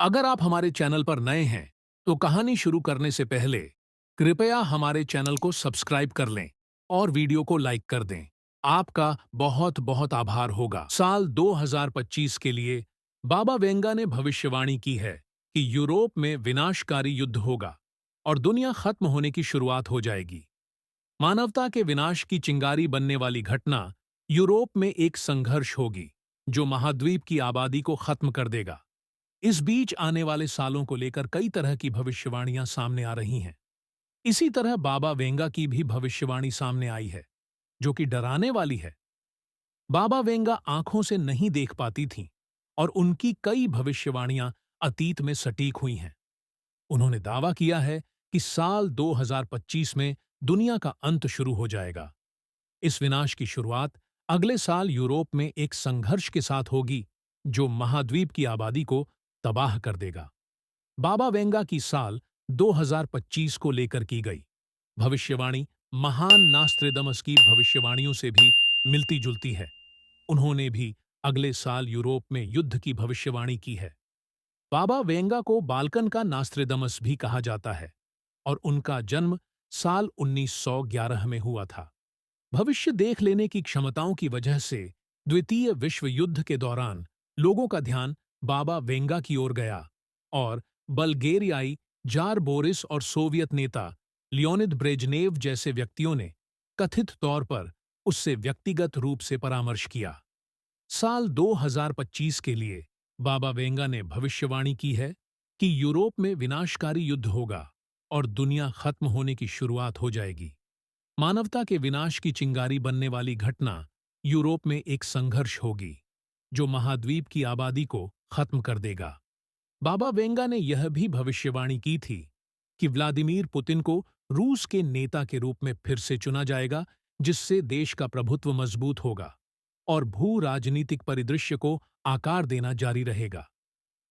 अगर आप हमारे चैनल पर नए हैं, तो कहानी शुरू करने से पहले कृपया हमारे चैनल को सब्सक्राइब कर लें और वीडियो को लाइक कर दें। आपका बहुत बहुत आभार होगा। साल 2025 के लिए बाबा वेंगा ने भविष्यवाणी की है कि यूरोप में विनाशकारी युद्ध होगा और दुनिया खत्म होने की शुरुआत हो जाएगी। मानवता के विनाश की चिंगारी बनने वाली घटना यूरोप में एक संघर्ष होगी, जो महाद्वीप की आबादी को खत्म कर देगा। इस बीच आने वाले सालों को लेकर कई तरह की भविष्यवाणियां सामने आ रही हैं। इसी तरह बाबा वेंगा की भी भविष्यवाणी सामने आई है, जो कि डराने वाली है। बाबा वेंगा आंखों से नहीं देख पाती थीं और उनकी कई भविष्यवाणियां अतीत में सटीक हुई हैं। उन्होंने दावा किया है कि साल 2025 में दुनिया का अंत शुरू हो जाएगा। इस विनाश की शुरुआत अगले साल यूरोप में एक संघर्ष के साथ होगी, जो महाद्वीप की आबादी को तबाह कर देगा। बाबा वेंगा की साल 2025 को लेकर की गई भविष्यवाणी महान नास्त्रेदमस की भविष्यवाणियों से भी मिलती-जुलती है। उन्होंने भी अगले साल यूरोप में युद्ध की भविष्यवाणी की है। बाबा वेंगा को बाल्कन का नास्त्रेदमस भी कहा जाता है और उनका जन्म साल 1911 में हुआ था। भविष्य देख लेने की क्षमताओं की वजह से द्वितीय विश्व युद्ध के दौरान लोगों का ध्यान बाबा वेंगा की ओर गया और बल्गेरियाई जार बोरिस और सोवियत नेता लियोनिद ब्रेजनेव जैसे व्यक्तियों ने कथित तौर पर उससे व्यक्तिगत रूप से परामर्श किया। साल 2025 के लिए बाबा वेंगा ने भविष्यवाणी की है कि यूरोप में विनाशकारी युद्ध होगा और दुनिया खत्म होने की शुरुआत हो जाएगी। मानवता के विनाश की चिंगारी बनने वाली घटना यूरोप में एक संघर्ष होगी, जो महाद्वीप की आबादी को खत्म कर देगा। बाबा वेंगा ने यह भी भविष्यवाणी की थी कि व्लादिमीर पुतिन को रूस के नेता के रूप में फिर से चुना जाएगा, जिससे देश का प्रभुत्व मजबूत होगा और भू राजनीतिक परिदृश्य को आकार देना जारी रहेगा।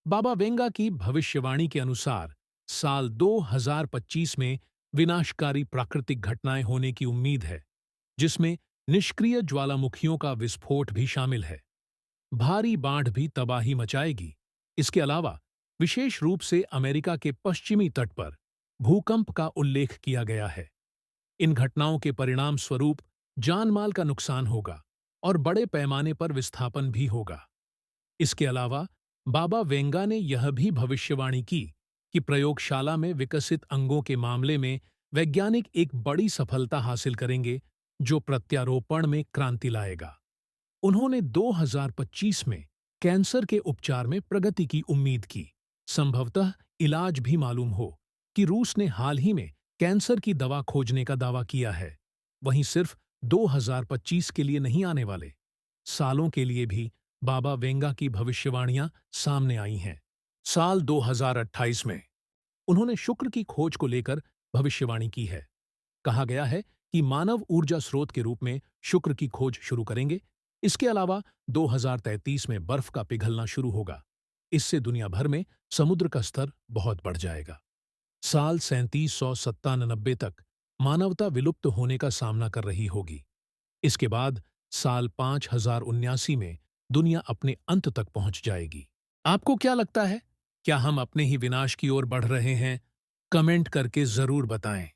बाबा वेंगा की भविष्यवाणी के अनुसार साल 2025 में विनाशकारी प्राकृतिक घटनाएं होने की उम्मीद है, जिसमें निष्क्रिय ज्वालामुखियों का विस्फोट भी शामिल है। भारी बाढ़ भी तबाही मचाएगी। इसके अलावा विशेष रूप से अमेरिका के पश्चिमी तट पर भूकंप का उल्लेख किया गया है। इन घटनाओं के परिणाम स्वरूप जानमाल का नुकसान होगा और बड़े पैमाने पर विस्थापन भी होगा। इसके अलावा बाबा वेंगा ने यह भी भविष्यवाणी की कि प्रयोगशाला में विकसित अंगों के मामले में वैज्ञानिक एक बड़ी सफलता हासिल करेंगे, जो प्रत्यारोपण में क्रांति लाएगा। उन्होंने 2025 में कैंसर के उपचार में प्रगति की उम्मीद की। संभवतः इलाज भी मालूम हो कि रूस ने हाल ही में कैंसर की दवा खोजने का दावा किया है। वहीं सिर्फ 2025 के लिए नहीं, आने वाले सालों के लिए भी बाबा वेंगा की भविष्यवाणियां सामने आई हैं। साल 2028 में उन्होंने शुक्र की खोज को लेकर भविष्यवाणी की है। कहा गया है कि मानव ऊर्जा स्रोत के रूप में शुक्र की खोज शुरू करेंगे। इसके अलावा 2033 में बर्फ का पिघलना शुरू होगा। इससे दुनिया भर में समुद्र का स्तर बहुत बढ़ जाएगा। साल 3797 तक मानवता विलुप्त होने का सामना कर रही होगी। इसके बाद साल 5079 में दुनिया अपने अंत तक पहुंच जाएगी। आपको क्या लगता है? क्या हम अपने ही विनाश की ओर बढ़ रहे हैं? कमेंट करके जरूर बताएं।